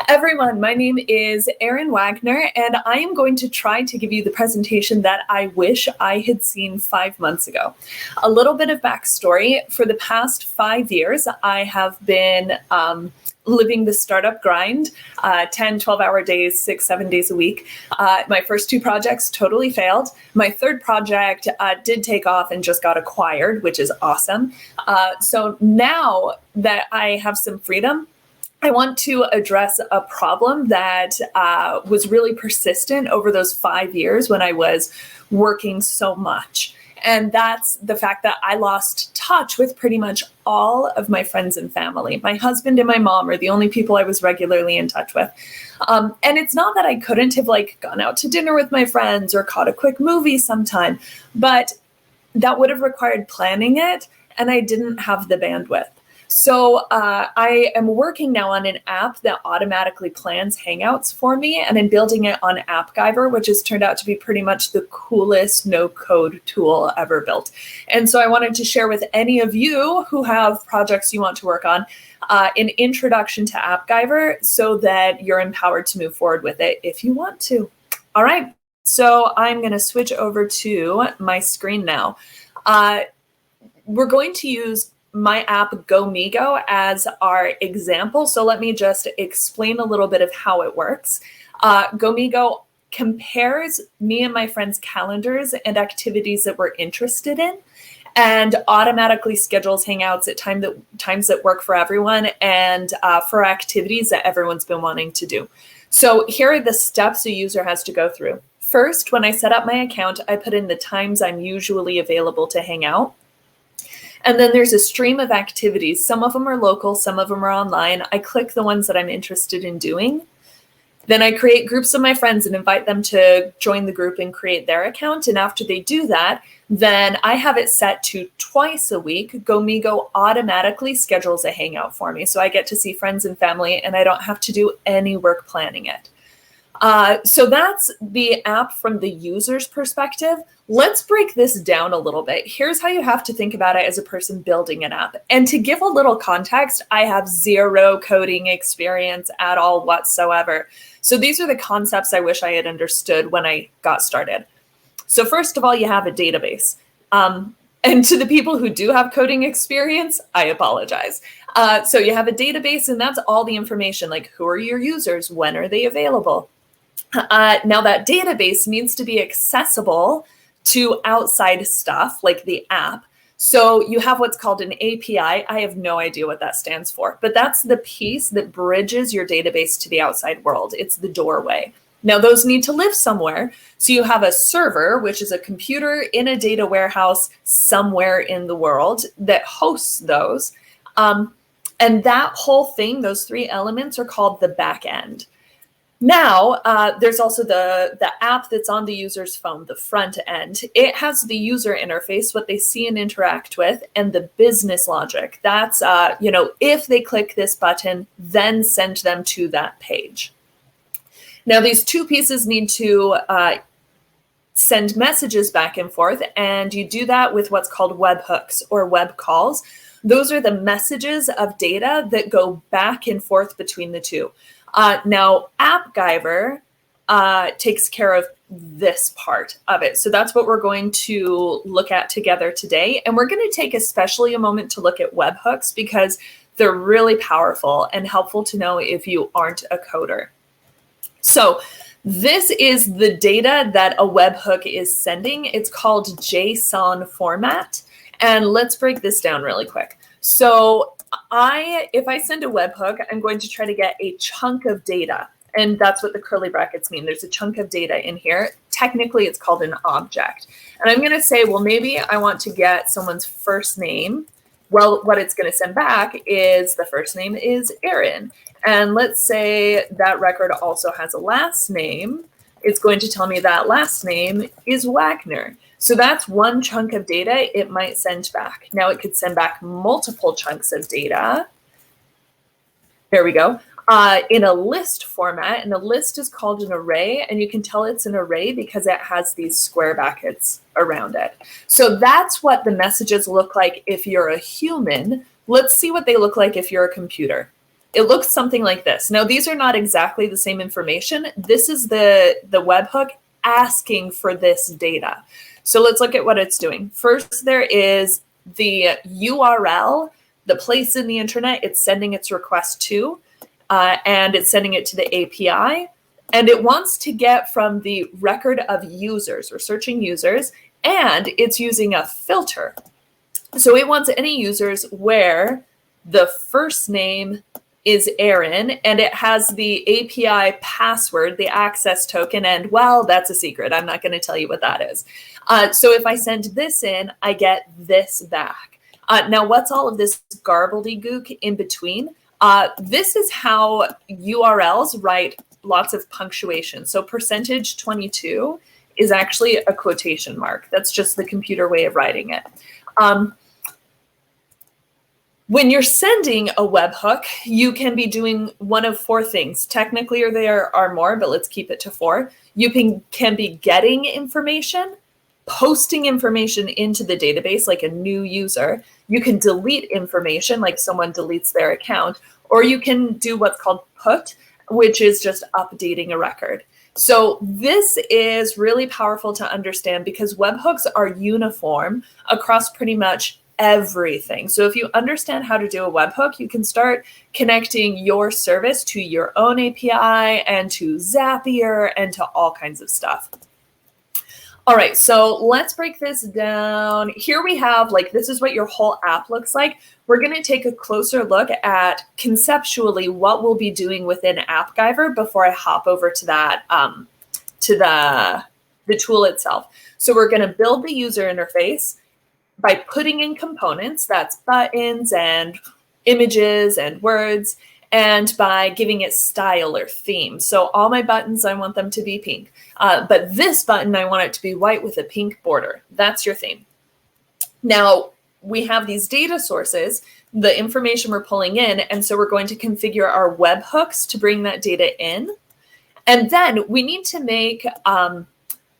everyone, my name is Erin Wagner, and I am going to try to give you the presentation that I wish I had seen 5 months ago. A little bit of backstory. For the past 5 years, I have been living the startup grind, 10, 12-hour days, 6, 7 days a week. My first 2 projects totally failed. My third project did take off and just got acquired, which is awesome. So now that I have some freedom, I want to address a problem that was really persistent over those 5 years when I was working so much. And that's the fact that I lost touch with pretty much all of my friends and family. My husband and my mom are the only people I was regularly in touch with. And it's not that I couldn't have gone out to dinner with my friends or caught a quick movie sometime, but that would have required planning it, and I didn't have the bandwidth. So I am working now on an app that automatically plans Hangouts for me, and I'm building it on AppGyver, which has turned out to be pretty much the coolest no-code tool ever built. And so I wanted to share with any of you who have projects you want to work on an introduction to AppGyver so that you're empowered to move forward with it if you want to. All right, so I'm going to switch over to my screen now. We're going to use my app Gomigo as our example. So let me just explain a little bit of how it works. Gomigo compares me and my friends' calendars and activities that we're interested in, and automatically schedules Hangouts at times that work for everyone and for activities that everyone's been wanting to do. So here are the steps a user has to go through. First, when I set up my account, I put in the times I'm usually available to hang out. And then there's a stream of activities. Some of them are local, some of them are online. I click the ones that I'm interested in doing. Then I create groups of my friends and invite them to join the group and create their account. And after they do that, then I have it set to twice a week. Gomigo automatically schedules a hangout for me. So I get to see friends and family, and I don't have to do any work planning it. So that's the app from the user's perspective. Let's break this down a little bit. Here's how you have to think about it as a person building an app. And to give a little context, I have 0 coding experience at all whatsoever. So these are the concepts I wish I had understood when I got started. So first of all, you have a database. And to the people who do have coding experience, I apologize. So you have a database, and that's all the information, like who are your users, when are they available? Now that database needs to be accessible to outside stuff like the app. So you have what's called an API. I have no idea what that stands for, but that's the piece that bridges your database to the outside world. It's the doorway. Now those need to live somewhere. So you have a server, which is a computer in a data warehouse somewhere in the world that hosts those. And that whole thing, those 3 elements are called the back end. Now, there's also the app that's on the user's phone, the front end. It has the user interface, what they see and interact with, and the business logic. That's, if they click this button, then send them to that page. Now, these 2 pieces need to send messages back and forth, and you do that with what's called webhooks or web calls. Those are the messages of data that go back and forth between the 2. Now, AppGyver takes care of this part of it. So that's what we're going to look at together today. And we're going to take especially a moment to look at webhooks because they're really powerful and helpful to know if you aren't a coder. So this is the data that a webhook is sending. It's called JSON format. And let's break this down really quick. So if I send a webhook, I'm going to try to get a chunk of data. And that's what the curly brackets mean. There's a chunk of data in here. Technically, it's called an object. And I'm going to say, well, maybe I want to get someone's first name. Well, what it's going to send back is the first name is Erin. And let's say that record also has a last name. It's going to tell me that last name is Wagner. So that's one chunk of data it might send back. Now it could send back multiple chunks of data. There we go. In a list format, and a list is called an array, and you can tell it's an array because it has these square brackets around it. So that's what the messages look like if you're a human. Let's see what they look like if you're a computer. it looks something like this. Now, these are not exactly the same information. This is the webhook asking for this data. So let's look at what it's doing. First, there is the URL, the place in the internet it's sending its request to, and it's sending it to the API. And it wants to get from the record of users or searching users, and it's using a filter. So it wants any users where the first name is Erin and it has the API password, the access token, and well, that's a secret. I'm not going to tell you what that is. So if I send this in, I get this back. Now, what's all of this garbledy-gook in between? This is how URLs write lots of punctuation. So %22 is actually a quotation mark. That's just the computer way of writing it. When you're sending a webhook, you can be doing one of four things. Technically, or there are more, but let's keep it to four. You can be getting information, posting information into the database like a new user. You can delete information like someone deletes their account, or you can do what's called put, which is just updating a record. So this is really powerful to understand because webhooks are uniform across pretty much everything. So if you understand how to do a webhook, you can start connecting your service to your own API and to Zapier and to all kinds of stuff. All right, so let's break this down. Here we have, like, this is what your whole app looks like. We're going to take a closer look at conceptually what we'll be doing within AppGyver before I hop over to that, to the tool itself. So we're going to build the user interface by putting in components, that's buttons and images and words, and by giving it style or theme. So all my buttons, I want them to be pink. But this button, I want it to be white with a pink border. That's your theme. Now, we have these data sources, the information we're pulling in, and so we're going to configure our webhooks to bring that data in. And then we need to make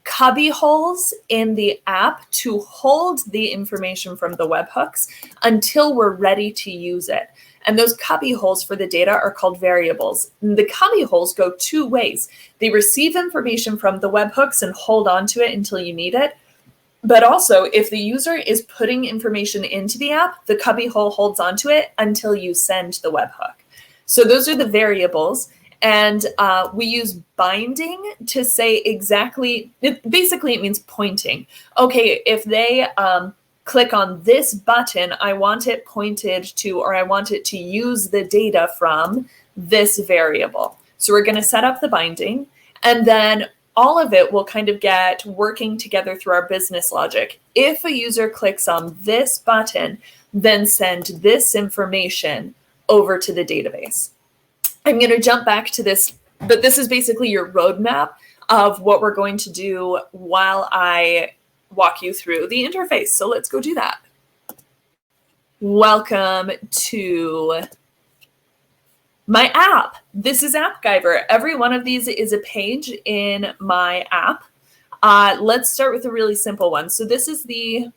cubby holes in the app to hold the information from the webhooks until we're ready to use it. And those cubby holes for the data are called variables. And the cubby holes go two ways. They receive information from the webhooks and hold on to it until you need it. But also, if the user is putting information into the app, the cubby hole holds onto it until you send the webhook. So those are the variables. And we use binding to say exactly, basically it means pointing. Okay, if they click on this button, I want it pointed to, or I want it to use the data from this variable. So we're going to set up the binding, and then all of it will kind of get working together through our business logic. If a user clicks on this button, then send this information over to the database. I'm going to jump back to this, but this is basically your roadmap of what we're going to do while I walk you through the interface. So let's go do that. Welcome to my app. This is AppGyver. Every one of these is a page in my app. Let's start with a really simple one. So this is the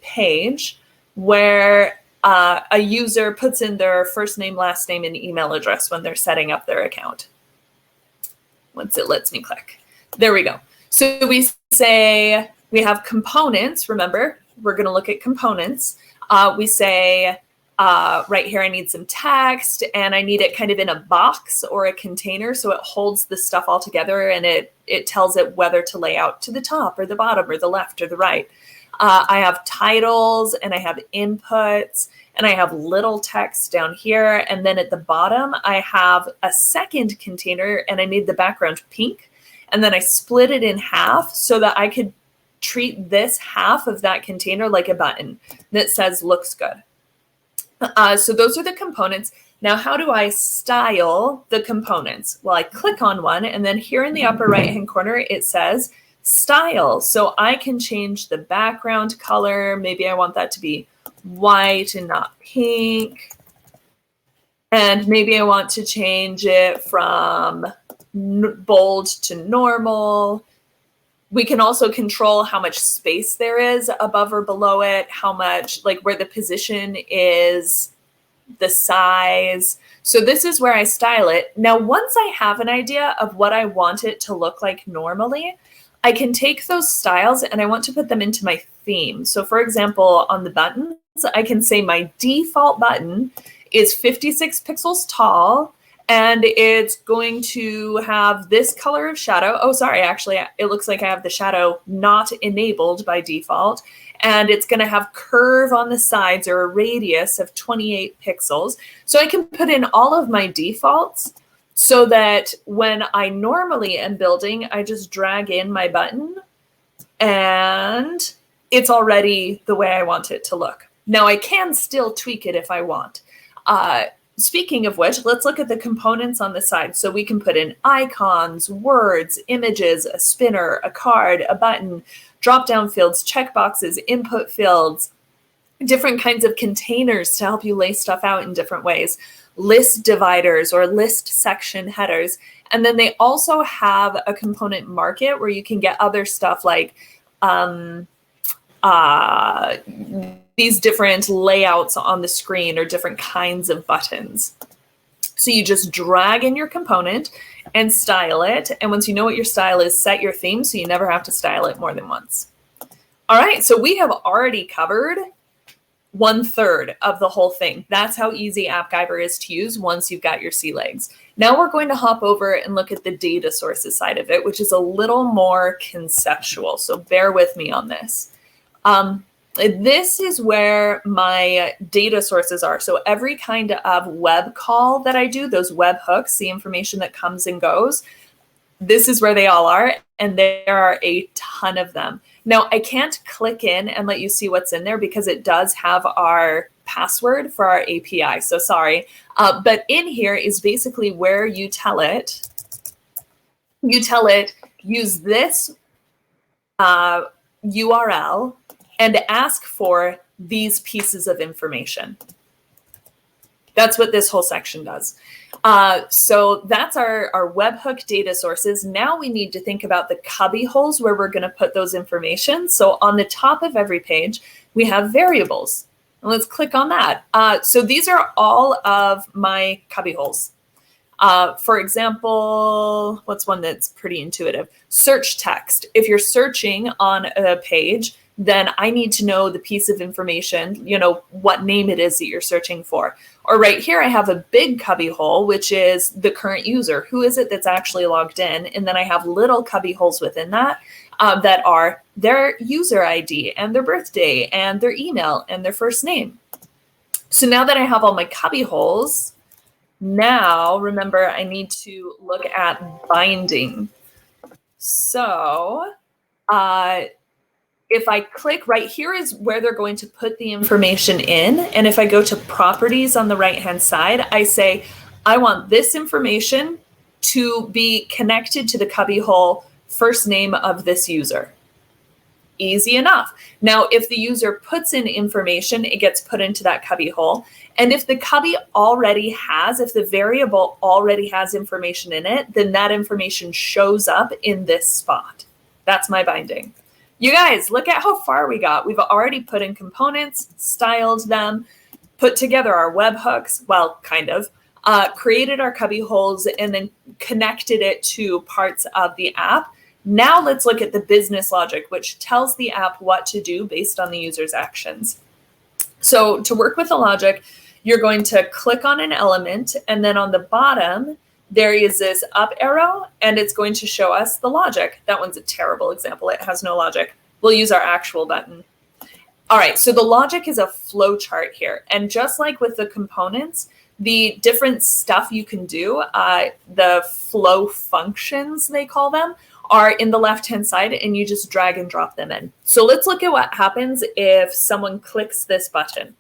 page where a user puts in their first name, last name, and email address when they're setting up their account. Once it lets me click. There we go. So we say we have components. Remember, we're going to look at components. We say right here, I need some text, and I need it kind of in a box or a container so it holds the stuff all together, and it tells it whether to lay out to the top or the bottom or the left or the right. I have titles, and I have inputs, and I have little text down here. And then at the bottom, I have a second container, and I made the background pink. And then I split it in half so that I could treat this half of that container like a button that says looks good. So those are the components. Now, how do I style the components? Well, I click on one, and then here in the upper right-hand corner, it says style. So I can change the background color. Maybe I want that to be white and not pink. And maybe I want to change it from bold to normal. We can also control how much space there is above or below it, how much, like where the position is the size. So this is where I style it. Now, once I have an idea of what I want it to look like normally, I can take those styles and I want to put them into my theme. So for example, on the buttons, I can say my default button is 56 pixels tall, and it's going to have this color of shadow. Oh, sorry, actually, it looks like I have the shadow not enabled by default. And it's going to have curve on the sides, or a radius of 28 pixels. So I can put in all of my defaults so that when I normally am building, I just drag in my button and it's already the way I want it to look. Now I can still tweak it if I want. Speaking of which, let's look at the components on the side. So we can put in icons, words, images, a spinner, a card, a button, drop-down fields, checkboxes, input fields, different kinds of containers to help you lay stuff out in different ways, list dividers or list section headers. And then they also have a component market where you can get other stuff like these different layouts on the screen or different kinds of buttons. So you just drag in your component and style it. And once you know what your style is, set your theme so you never have to style it more than once. All right, so we have already covered 1/3 of the whole thing. That's how easy AppGyver is to use once you've got your sea legs. Now we're going to hop over and look at the data sources side of it, which is a little more conceptual. So bear with me on this. This is where my data sources are. So every kind of web call that I do, those web hooks, the information that comes and goes, this is where they all are. And there are a ton of them. Now, I can't click in and let you see what's in there because it does have our password for our API. So sorry. But in here is basically where you tell it, use this URL and ask for these pieces of information. That's what this whole section does. So that's our webhook data sources. Now we need to think about the cubby holes where we're going to put those information. So on the top of every page, we have variables. And let's click on that. So these are all of my cubby holes. For example, what's one that's pretty intuitive? Search text. If you're searching on a page, then I need to know the piece of information, you know, what name it is that you're searching for. Or right here, I have a big cubby hole, which is the current user. Who is it that's actually logged in? And then I have little cubby holes within that that are their user ID and their birthday and their email and their first name. So now that I have all my cubby holes, now remember I need to look at binding. So if I click right here is where they're going to put the information in. And if I go to properties on the right-hand side, I say, I want this information to be connected to the cubby hole first name of this user. Easy enough. Now, if the user puts in information, it gets put into that cubby hole. And if the cubby already has, if the variable already has information in it, then that information shows up in this spot. That's my binding. You guys, look at how far we got. We've already put in components, styled them, put together our webhooks, well, kind of, created our cubby holes, and then connected it to parts of the app. Now let's look at the business logic, which tells the app what to do based on the user's actions. So to work with the logic, you're going to click on an element, and then on the bottom, there is this up arrow, and it's going to show us the logic. That one's a terrible example. It has no logic. We'll use our actual button. All right, so the logic is a flow chart here. And just like with the components, the different stuff you can do, the flow functions, they call them, are in the left-hand side, and you just drag and drop them in. So let's look at what happens if someone clicks this button.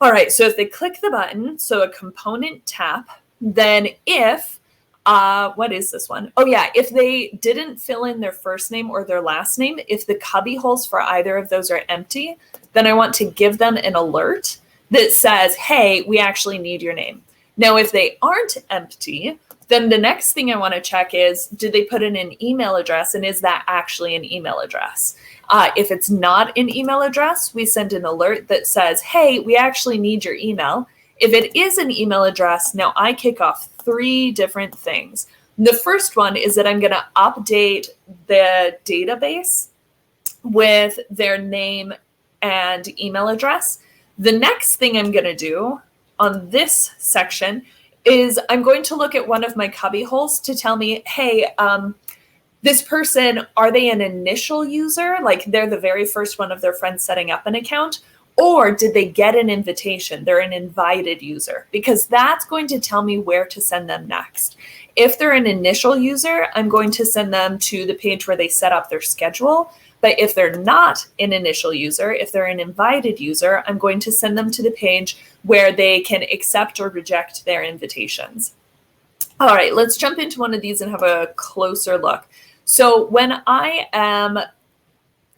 All right, so if they click the button, so a component tap, then if, what is this one? Oh yeah, if they didn't fill in their first name or their last name, if the cubby holes for either of those are empty, then I want to give them an alert that says, hey, we actually need your name. Now, if they aren't empty, then the next thing I want to check is, did they put in an email address, and is that actually an email address? If it's not an email address, we send an alert that says, hey, we actually need your email. If it is an email address, now I kick off 3 different things. The first one is that I'm going to update the database with their name and email address. The next thing I'm going to do on this section is I'm going to look at one of my cubby holes to tell me, hey, this person, are they an initial user? Like they're the very first one of their friends setting up an account? Or did they get an invitation? They're an invited user, because that's going to tell me where to send them next. If they're an initial user, I'm going to send them to the page where they set up their schedule. But if they're not an initial user, if they're an invited user, I'm going to send them to the page where they can accept or reject their invitations. All right, let's jump into one of these and have a closer look. So when I am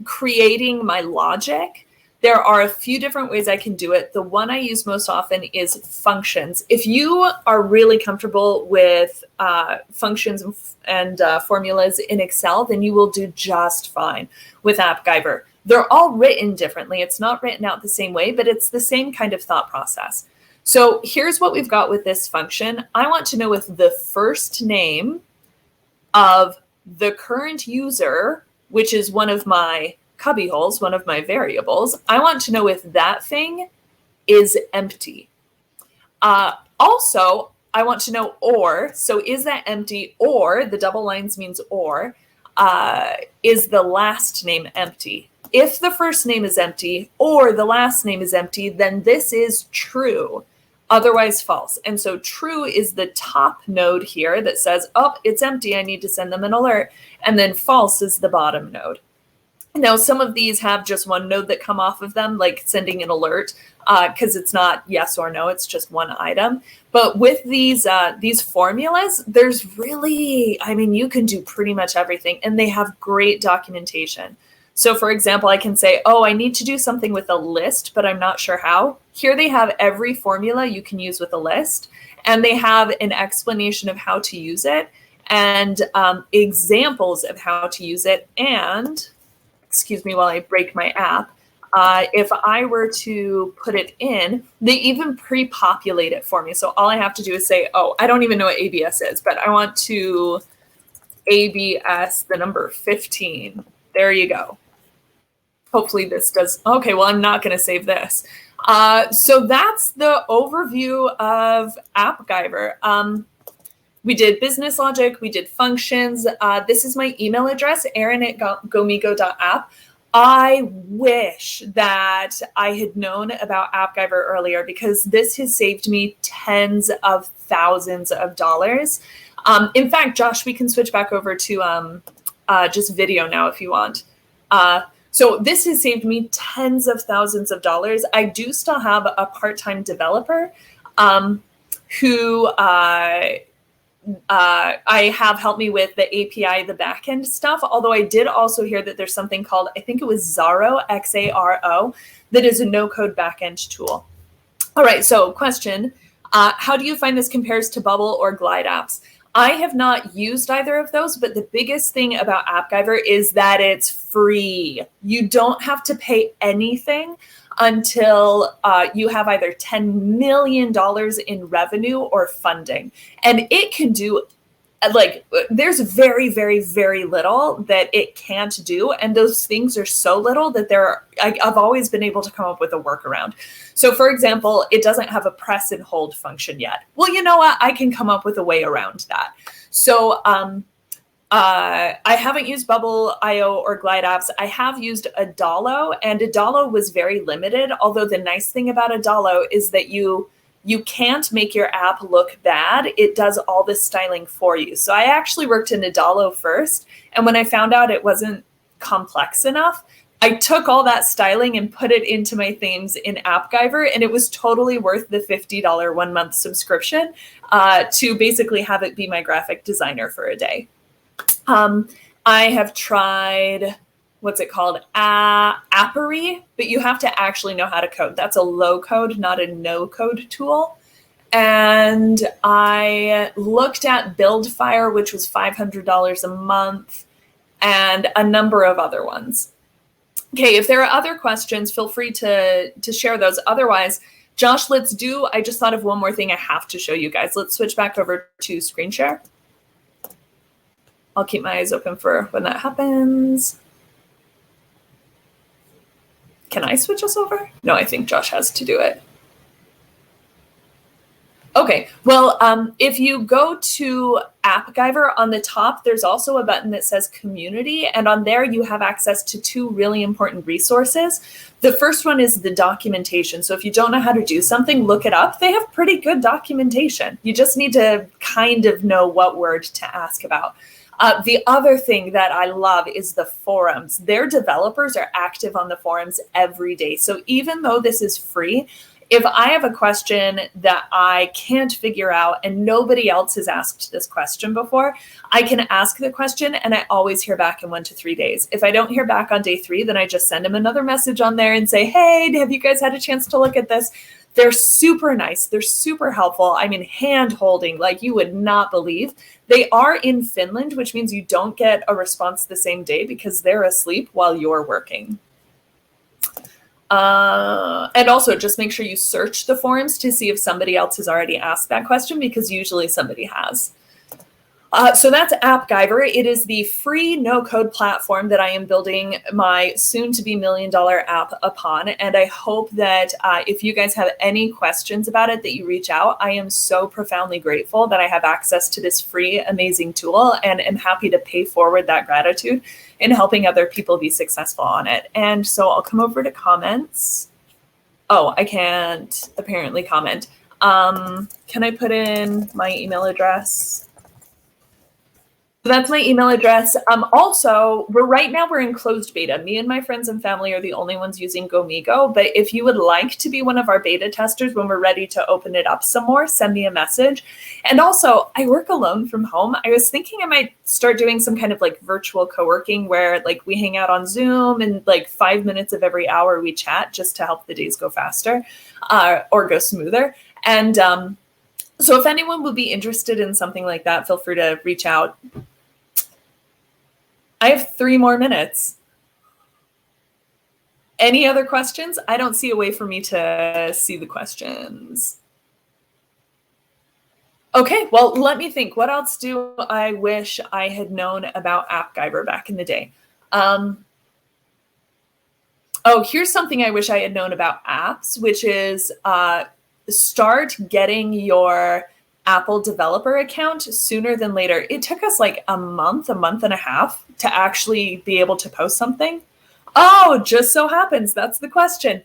creating my logic, there are a few different ways I can do it. The one I use most often is functions. If you are really comfortable with functions and formulas in Excel, then you will do just fine with AppGyver. They're all written differently. It's not written out the same way, but it's the same kind of thought process. So here's what we've got with this function. I want to know with the first name of the current user, which is one of my cubby holes, one of my variables. I want to know if that thing is empty. Also, I want to know or, so is that empty, or the double lines means or, is the last name empty? If the first name is empty or the last name is empty, then this is true, otherwise false. And so true is the top node here that says, oh, it's empty, I need to send them an alert. And then false is the bottom node. Now, some of these have just one node that come off of them, like sending an alert, because it's not yes or no, it's just one item. But with these formulas, there's really, I mean, you can do pretty much everything, and they have great documentation. So for example, I can say, oh, I need to do something with a list, but I'm not sure how. Here they have every formula you can use with a list, and they have an explanation of how to use it and examples of how to use it. And excuse me while I break my app. If I were to put it in, they even pre-populate it for me. So all I have to do is say, oh, I don't even know what ABS is, but I want to ABS the number 15. There you go. Hopefully this does. Okay, well, I'm not going to save this. So that's the overview of AppGyver. We did business logic, we did functions. This is my email address, Erin@gomigo.app. I wish that I had known about AppGyver earlier, because this has saved me tens of thousands of dollars. In fact, Josh, we can switch back over to just video now if you want. So this has saved me tens of thousands of dollars. I do still have a part-time developer who I have helped me with the API, the backend stuff. Although I did also hear that there's something called, I think it was Xaro, Xaro, that is a no-code backend tool. All right, so question, how do you find this compares to Bubble or Glide apps? I have not used either of those, but the biggest thing about AppGyver is that it's free. You don't have to pay anything until you have either $10 million in revenue or funding. And it can do, like, there's very, very, very little that it can't do. And those things are so little that I've always been able to come up with a workaround. So for example, it doesn't have a press and hold function yet. Well, you know what? I can come up with a way around that. So I haven't used Bubble.io or Glide apps. I have used Adalo, and Adalo was very limited. Although the nice thing about Adalo is that you can't make your app look bad. It does all the styling for you. So I actually worked in Adalo first. And when I found out it wasn't complex enough, I took all that styling and put it into my themes in AppGyver. And it was totally worth the $50 1-month subscription to basically have it be my graphic designer for a day. I have tried, what's it called? Appery, but you have to actually know how to code. That's a low code, not a no code tool. And I looked at BuildFire, which was $500 a month, and a number of other ones. Okay, if there are other questions, feel free to share those. Otherwise, Josh, I just thought of one more thing I have to show you guys. Let's switch back over to screen share. I'll keep my eyes open for when that happens. Can I switch us over? No, I think Josh has to do it. Okay, well, if you go to AppGyver on the top, there's also a button that says community, and on there you have access to 2 really important resources. The first one is the documentation. So if you don't know how to do something, look it up. They have pretty good documentation. You just need to kind of know what word to ask about. The other thing that I love is the forums. Their developers are active on the forums every day. So even though this is free, if I have a question that I can't figure out and nobody else has asked this question before, I can ask the question and I always hear back in 1 to 3 days. If I don't hear back on day 3, then I just send them another message on there and say, hey, have you guys had a chance to look at this? They're super nice. They're super helpful. I mean, hand holding like you would not believe. They are in Finland, which means you don't get a response the same day because they're asleep while you're working. And also just make sure you search the forums to see if somebody else has already asked that question, because usually somebody has. So that's AppGyver. It is the free no-code platform that I am building my soon-to-be $1 million app upon. And I hope that if you guys have any questions about it, that you reach out. I am so profoundly grateful that I have access to this free, amazing tool, and am happy to pay forward that gratitude in helping other people be successful on it. And so I'll come over to comments. Oh, I can't apparently comment. Can I put in my email address? So that's my email address. Also, right now we're in closed beta. Me and my friends and family are the only ones using Gomigo. But if you would like to be one of our beta testers when we're ready to open it up some more, send me a message. And also, I work alone from home. I was thinking I might start doing some kind of like virtual co-working where like we hang out on Zoom and like 5 minutes of every hour we chat just to help the days go faster or go smoother. And so if anyone would be interested in something like that, feel free to reach out. I have 3 more minutes. Any other questions? I don't see a way for me to see the questions. Okay, well, let me think. What else do I wish I had known about AppGyver back in the day? Oh, here's something I wish I had known about apps, which is start getting your Apple developer account sooner than later. It took us like a month and a half to actually be able to post something. Oh, just so happens that's the question.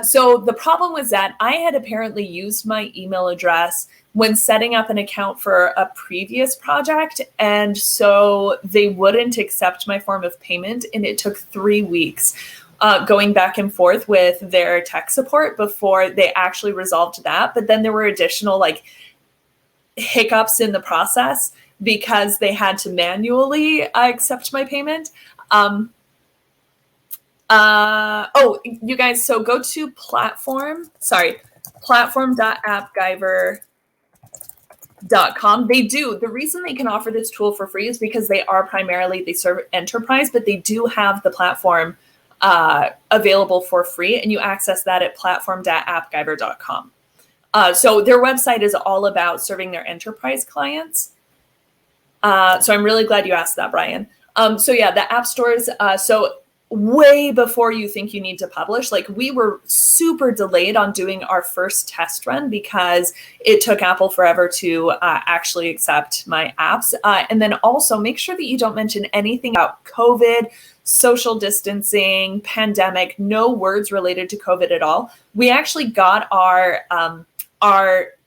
So the problem was that I had apparently used my email address when setting up an account for a previous project. And so they wouldn't accept my form of payment. And it took 3 weeks going back and forth with their tech support before they actually resolved that. But then there were additional like hiccups in the process because they had to manually accept my payment. Oh, you guys, so go to platform.appgyver.com. The reason they can offer this tool for free is because they serve enterprise, but they do have the platform available for free, and you access that at platform.appgyver.com. So their website is all about serving their enterprise clients. So I'm really glad you asked that, Brian. So yeah, the app stores. So way before you think you need to publish, like we were super delayed on doing our first test run because it took Apple forever to actually accept my apps. And then also make sure that you don't mention anything about COVID, social distancing, pandemic, no words related to COVID at all. We actually got our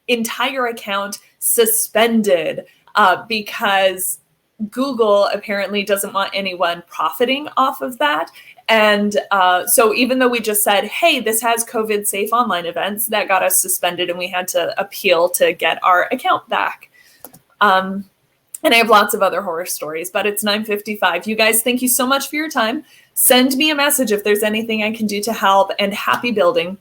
entire account suspended because Google apparently doesn't want anyone profiting off of that. And so even though we just said, hey, this has COVID safe online events, that got us suspended and we had to appeal to get our account back. And I have lots of other horror stories, but it's 9:55. You guys, thank you so much for your time. Send me a message if there's anything I can do to help, and happy building.